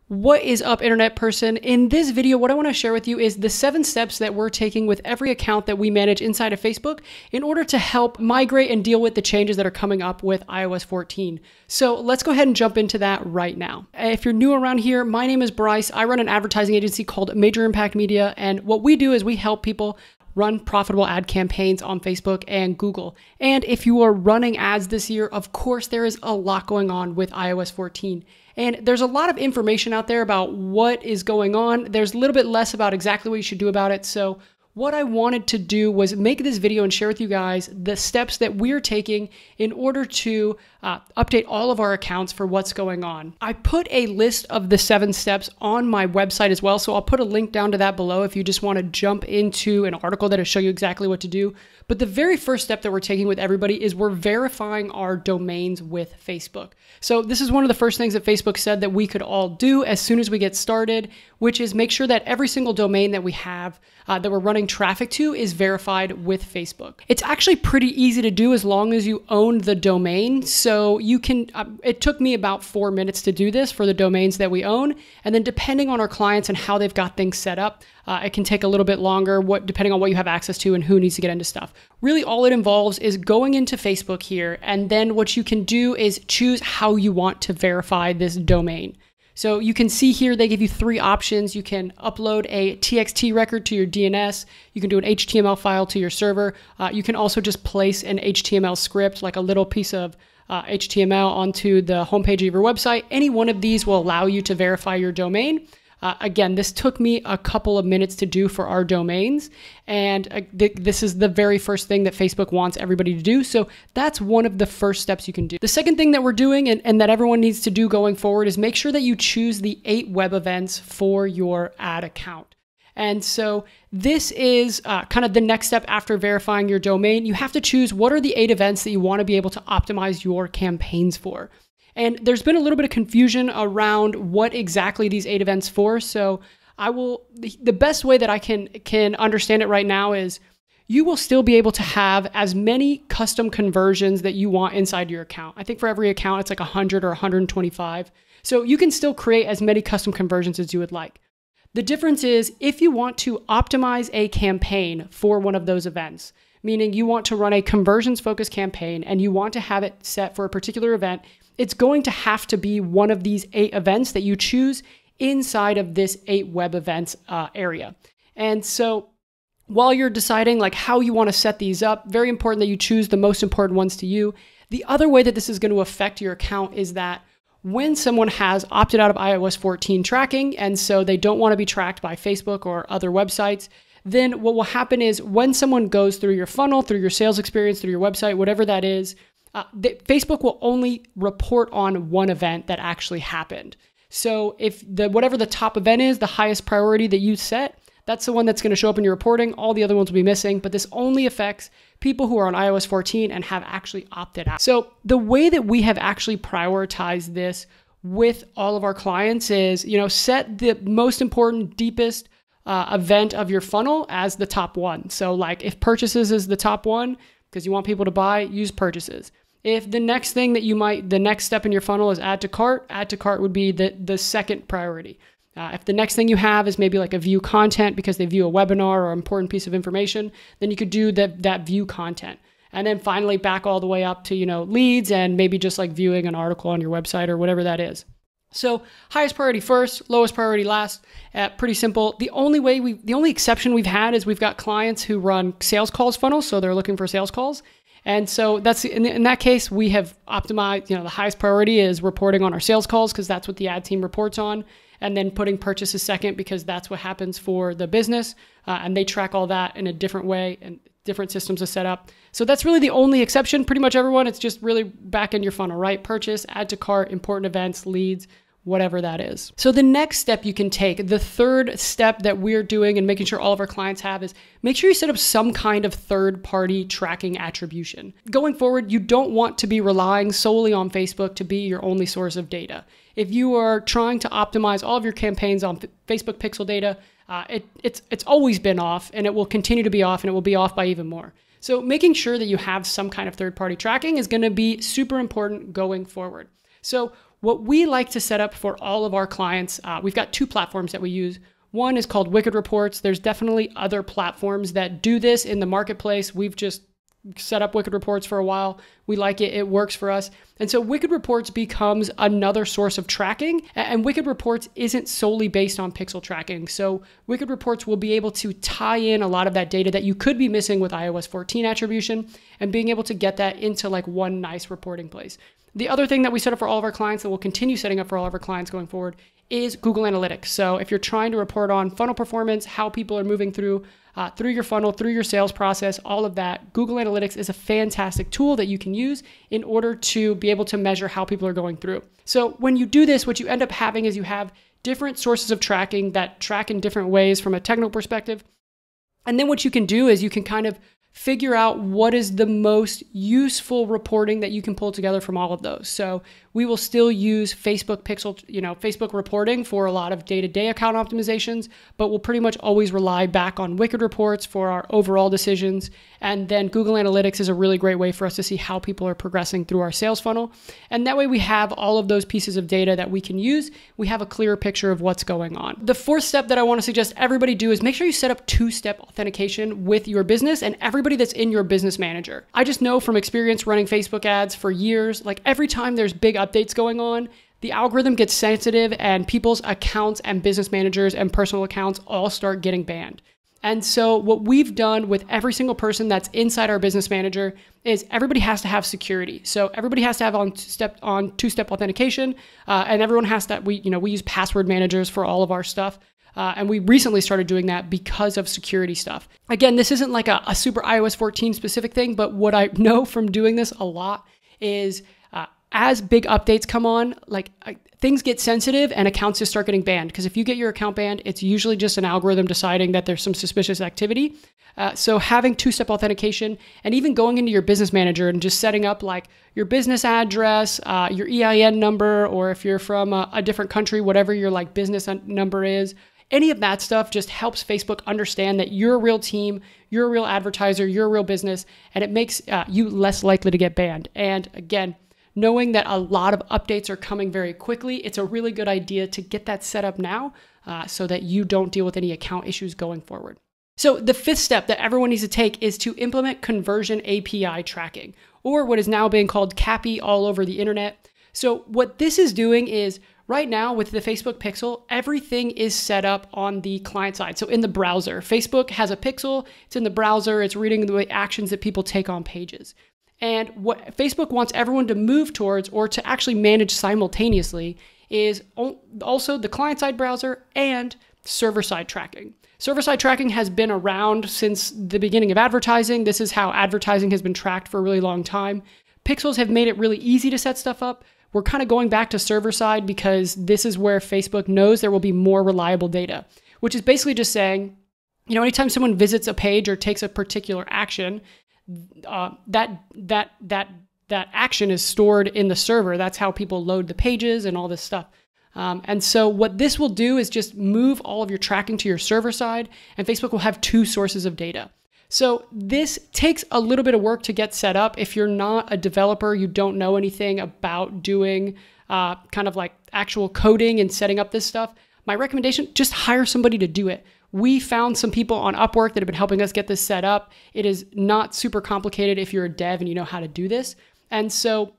What is up, internet person? In this video, what I want to share with you is the 7 steps that we're taking with every account that we manage inside of Facebook in order to help migrate and deal with the changes that are coming up with iOS 14. So let's go ahead and jump into that right now. If you're new around here, my name is Bryce. I run an advertising agency called Major Impact Media, and what we do is we help people run profitable ad campaigns on Facebook and Google. And if you are running ads this year, of course, there is a lot going on with iOS 14. And there's a lot of information out there about what is going on. There's a little bit less about exactly what you should do about it. So what I wanted to do was make this video and share with you guys the steps that we're taking in order to update all of our accounts for what's going on. I put a list of the 7 steps on my website as well, so I'll put a link down to that below if you just want to jump into an article that'll show you exactly what to do. But the very first step that we're taking with everybody is we're verifying our domains with Facebook. So this is one of the first things that Facebook said that we could all do as soon as we get started, which is make sure that every single domain that we have that we're running traffic to is verified with Facebook. It's actually pretty easy to do as long as you own the domain. So you can, it took me about 4 minutes to do this for the domains that we own. And then depending on our clients and how they've got things set up, it can take a little bit longer, depending on what you have access to and who needs to get into stuff. Really, all it involves is going into Facebook here, and then what you can do is choose how you want to verify this domain. So you can see here, they give you 3 options. You can upload a TXT record to your DNS. You can do an HTML file to your server. You can also just place an HTML script, like a little piece of HTML onto the homepage of your website. Any one of these will allow you to verify your domain. Again, this took me a couple of minutes to do for our domains, and this is the very first thing that Facebook wants everybody to do. So that's one of the first steps you can do. The second thing that we're doing and that everyone needs to do going forward is make sure that you choose the 8 web events for your ad account. And so this is kind of the next step after verifying your domain. You have to choose what are the 8 events that you want to be able to optimize your campaigns for. And there's been a little bit of confusion around what exactly these 8 events for. So the best way that I can understand it right now is you will still be able to have as many custom conversions that you want inside your account. I think for every account, it's like 100 or 125. So you can still create as many custom conversions as you would like. The difference is if you want to optimize a campaign for one of those events, meaning you want to run a conversions focused campaign and you want to have it set for a particular event, it's going to have to be one of these 8 events that you choose inside of this 8 web events area. And so while you're deciding like how you want to set these up, very important that you choose the most important ones to you. The other way that this is going to affect your account is that when someone has opted out of iOS 14 tracking, and so they don't want to be tracked by Facebook or other websites, then what will happen is when someone goes through your funnel, through your sales experience, through your website, whatever that is, Facebook will only report on one event that actually happened. So if whatever the top event is, the highest priority that you set, that's the one that's going to show up in your reporting. All the other ones will be missing, but this only affects people who are on iOS 14 and have actually opted out. So the way that we have actually prioritized this with all of our clients is, set the most important, deepest event of your funnel as the top one. So like if purchases is the top one, because you want people to buy, use purchases. If the next thing that the next step in your funnel is add to cart would be the second priority. If the next thing you have is maybe like a view content because they view a webinar or important piece of information, then you could do that view content. And then finally back all the way up to, leads and maybe just like viewing an article on your website or whatever that is. So highest priority first, lowest priority last, pretty simple. The only exception we've had is we've got clients who run sales calls funnels. So they're looking for sales calls. And so that's in that case, we have optimized, the highest priority is reporting on our sales calls because that's what the ad team reports on. And then putting purchases second because that's what happens for the business. And they track all that in a different way and different systems are set up. So that's really the only exception. Pretty much everyone, it's just really back in your funnel, right? Purchase, add to cart, important events, leads, whatever that is. So the next step you can take, the third step that we're doing and making sure all of our clients have is make sure you set up some kind of third-party tracking attribution. Going forward, you don't want to be relying solely on Facebook to be your only source of data. If you are trying to optimize all of your campaigns on Facebook pixel data, it's always been off and it will continue to be off and it will be off by even more. So making sure that you have some kind of third-party tracking is going to be super important going forward. So what we like to set up for all of our clients, we've got two platforms that we use. One is called Wicked Reports. There's definitely other platforms that do this in the marketplace. We've just set up Wicked Reports for a while. We like it. It works for us. And so Wicked Reports becomes another source of tracking. And Wicked Reports isn't solely based on pixel tracking. So Wicked Reports will be able to tie in a lot of that data that you could be missing with iOS 14 attribution and being able to get that into like one nice reporting place. The other thing that we set up for all of our clients that we'll continue setting up for all of our clients going forward is Google Analytics. So if you're trying to report on funnel performance, how people are moving through your funnel, through your sales process, all of that, Google Analytics is a fantastic tool that you can use in order to be able to measure how people are going through. So when you do this, what you end up having is you have different sources of tracking that track in different ways from a technical perspective. And then what you can do is you can kind of figure out what is the most useful reporting that you can pull together from all of those. So we will still use Facebook pixel, Facebook reporting for a lot of day-to-day account optimizations, but we'll pretty much always rely back on Wicked Reports for our overall decisions. And then Google Analytics is a really great way for us to see how people are progressing through our sales funnel. And that way we have all of those pieces of data that we can use. We have a clearer picture of what's going on. The fourth step that I want to suggest everybody do is make sure you set up two-step authentication with your business and everybody that's in your business manager. I just know from experience running Facebook ads for years, like every time there's big updates going on, the algorithm gets sensitive and people's accounts and business managers and personal accounts all start getting banned. And so what we've done with every single person that's inside our business manager is everybody has to have security. So everybody has to have on two-step authentication, and everyone has to, we use password managers for all of our stuff. And we recently started doing that because of security stuff. Again, this isn't like a super iOS 14 specific thing, but what I know from doing this a lot is as big updates come on, things get sensitive and accounts just start getting banned. Because if you get your account banned, it's usually just an algorithm deciding that there's some suspicious activity. So having two-step authentication and even going into your business manager and just setting up like your business address, your EIN number, or if you're from a different country, whatever your like business number is, any of that stuff just helps Facebook understand that you're a real team, you're a real advertiser, you're a real business, and it makes you less likely to get banned. And again, knowing that a lot of updates are coming very quickly, it's a really good idea to get that set up now so that you don't deal with any account issues going forward. So the fifth step that everyone needs to take is to implement conversion API tracking, or what is now being called CAPI all over the internet. So what this is doing is right now with the Facebook pixel, everything is set up on the client side. So in the browser, Facebook has a pixel, it's in the browser, it's reading the actions that people take on pages. And what Facebook wants everyone to move towards or to actually manage simultaneously is also the client-side browser and server-side tracking. Server-side tracking has been around since the beginning of advertising. This is how advertising has been tracked for a really long time. Pixels have made it really easy to set stuff up. We're kind of going back to server-side because this is where Facebook knows there will be more reliable data, which is basically just saying, anytime someone visits a page or takes a particular action, that action is stored in the server. That's how people load the pages and all this stuff. And so what this will do is just move all of your tracking to your server side, and Facebook will have two sources of data. So this takes a little bit of work to get set up. If you're not a developer, you don't know anything about doing kind of like actual coding and setting up this stuff, my recommendation, just hire somebody to do it. We found some people on Upwork that have been helping us get this set up. It is not super complicated if you're a dev and you know how to do this. And so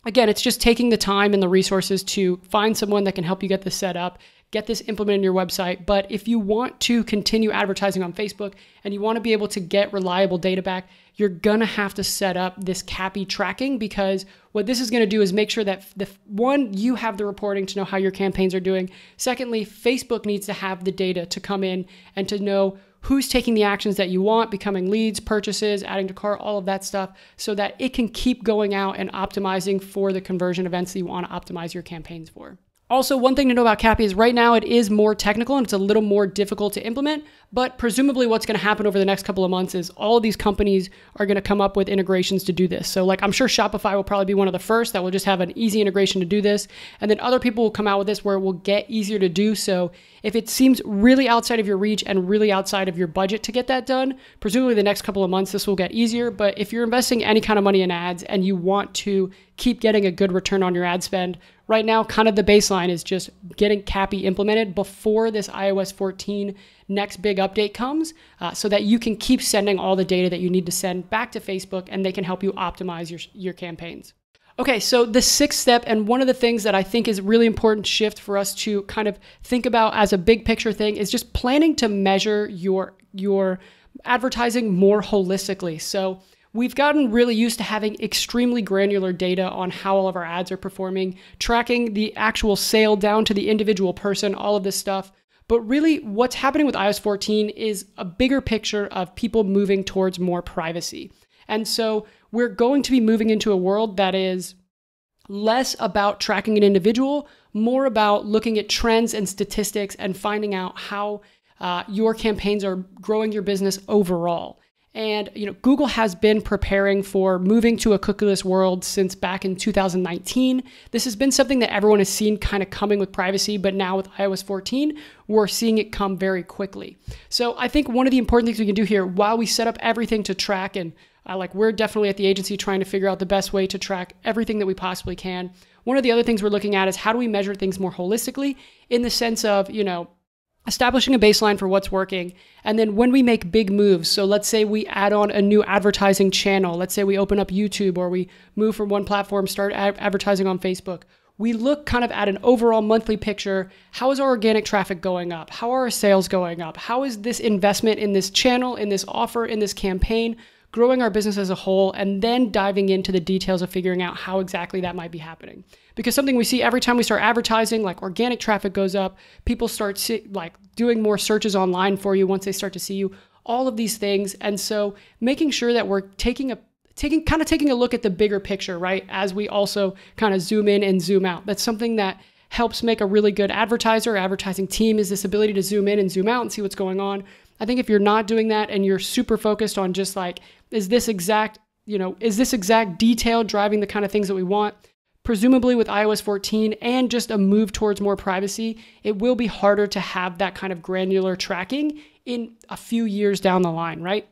again, it's just taking the time and the resources to find someone that can help you get this set up, get this implemented in your website. But if you want to continue advertising on Facebook and you want to be able to get reliable data back, you're going to have to set up this CAPI tracking, because what this is going to do is make sure that one, you have the reporting to know how your campaigns are doing. Secondly, Facebook needs to have the data to come in and to know who's taking the actions that you want, becoming leads, purchases, adding to cart, all of that stuff, so that it can keep going out and optimizing for the conversion events that you want to optimize your campaigns for. Also, one thing to know about CAPI is right now it is more technical and it's a little more difficult to implement, but presumably what's going to happen over the next couple of months is all of these companies are going to come up with integrations to do this. So like I'm sure Shopify will probably be one of the first that will just have an easy integration to do this. And then other people will come out with this where it will get easier to do. So if it seems really outside of your reach and really outside of your budget to get that done, presumably the next couple of months this will get easier. But if you're investing any kind of money in ads and you want to keep getting a good return on your ad spend, right now, kind of the baseline is just getting CAPI implemented before this iOS 14 next big update comes, so that you can keep sending all the data that you need to send back to Facebook, and they can help you optimize your campaigns. Okay, so the sixth step, and one of the things that I think is a really important shift for us to kind of think about as a big picture thing, is just planning to measure your advertising more holistically. So we've gotten really used to having extremely granular data on how all of our ads are performing, tracking the actual sale down to the individual person, all of this stuff. But really what's happening with iOS 14 is a bigger picture of people moving towards more privacy. And so we're going to be moving into a world that is less about tracking an individual, more about looking at trends and statistics and finding out how your campaigns are growing your business overall. And Google has been preparing for moving to a cookieless world since back in 2019. This has been something that everyone has seen kind of coming with privacy, but now with iOS 14, we're seeing it come very quickly. So I think one of the important things we can do here, while we set up everything to track, and we're definitely at the agency trying to figure out the best way to track everything that we possibly can. One of the other things we're looking at is how do we measure things more holistically, in the sense of, establishing a baseline for what's working. And then when we make big moves, so let's say we add on a new advertising channel, let's say we open up YouTube, or we move from one platform, start advertising on Facebook, we look kind of at an overall monthly picture. How is our organic traffic going up? How are our sales going up? How is this investment in this channel, in this offer, in this campaign, growing our business as a whole, and then diving into the details of figuring out how exactly that might be happening. Because something we see every time we start advertising, like organic traffic goes up, people start doing more searches online for you once they start to see you, all of these things. And so making sure that we're taking a look at the bigger picture, right? As we also kind of zoom in and zoom out. That's something that helps make a really good advertising team, is this ability to zoom in and zoom out and see what's going on. I think if you're not doing that and you're super focused on just is this exact detail driving the kind of things that we want? Presumably with iOS 14 and just a move towards more privacy, it will be harder to have that kind of granular tracking in a few years down the line, right?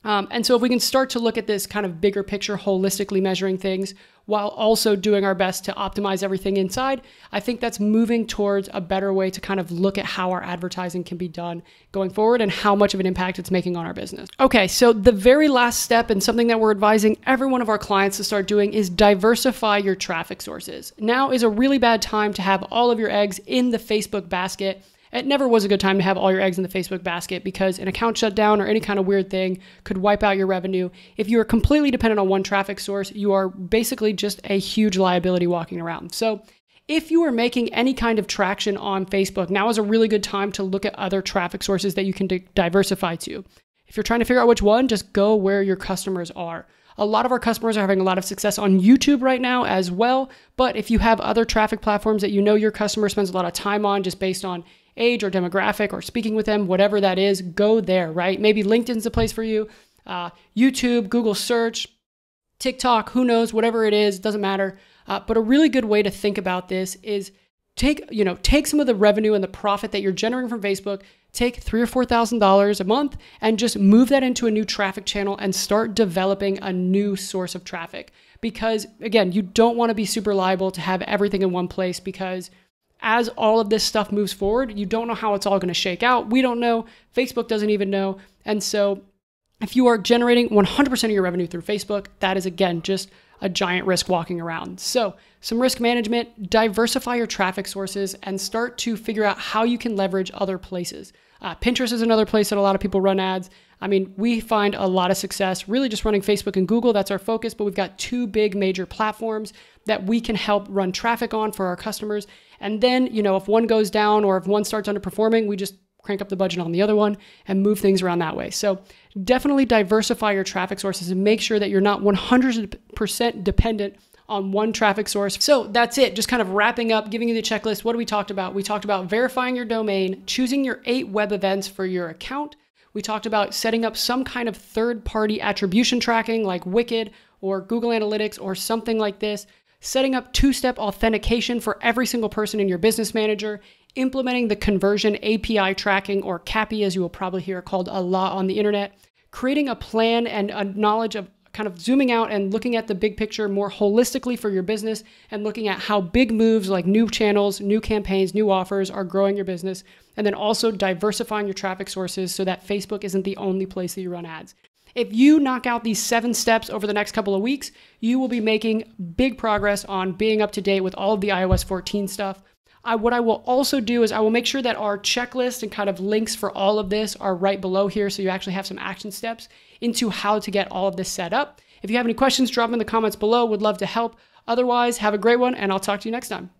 And so if we can start to look at this kind of bigger picture, holistically measuring things while also doing our best to optimize everything inside, I think that's moving towards a better way to kind of look at how our advertising can be done going forward and how much of an impact it's making on our business. Okay, so the very last step, and something that we're advising every one of our clients to start doing, is diversify your traffic sources. Now is a really bad time to have all of your eggs in the Facebook basket. It never was a good time to have all your eggs in the Facebook basket, because an account shutdown or any kind of weird thing could wipe out your revenue. If you are completely dependent on one traffic source, you are basically just a huge liability walking around. So if you are making any kind of traction on Facebook, now is a really good time to look at other traffic sources that you can diversify to. If you're trying to figure out which one, just go where your customers are. A lot of our customers are having a lot of success on YouTube right now as well. But if you have other traffic platforms that your customer spends a lot of time on, just based on age or demographic or speaking with them, whatever that is, go there, right? Maybe LinkedIn's the place for you, YouTube, Google search, TikTok, who knows, whatever it is, doesn't matter. But a really good way to think about this is take some of the revenue and the profit that you're generating from Facebook, take $3,000 or $4,000 a month and just move that into a new traffic channel and start developing a new source of traffic. Because again, you don't want to be super liable to have everything in one place, because as all of this stuff moves forward, you don't know how it's all going to shake out. We don't know. Facebook doesn't even know. And so if you are generating 100% of your revenue through Facebook, that is, again, just a giant risk walking around. So some risk management, diversify your traffic sources, and start to figure out how you can leverage other places. Pinterest is another place that a lot of people run ads. I mean, we find a lot of success really just running Facebook and Google. That's our focus, but we've got two big major platforms that we can help run traffic on for our customers. And then, if one goes down or if one starts underperforming, we just crank up the budget on the other one and move things around that way. So definitely diversify your traffic sources and make sure that you're not 100% dependent on one traffic source. So that's it. Just kind of wrapping up, giving you the checklist. What we talked about? We talked about verifying your domain, choosing your 8 web events for your account. We talked about setting up some kind of third-party attribution tracking like Wicked or Google Analytics or something like this. Setting up 2-step authentication for every single person in your business manager, implementing the conversion API tracking, or CAPI as you will probably hear called a lot on the internet, creating a plan and a knowledge of kind of zooming out and looking at the big picture more holistically for your business and looking at how big moves like new channels, new campaigns, new offers are growing your business. And then also diversifying your traffic sources so that Facebook isn't the only place that you run ads. If you knock out these 7 steps over the next couple of weeks, you will be making big progress on being up to date with all of the iOS 14 stuff. What I will also do is I will make sure that our checklist and kind of links for all of this are right below here, so you actually have some action steps into how to get all of this set up. If you have any questions, drop them in the comments below. Would love to help. Otherwise, have a great one, and I'll talk to you next time.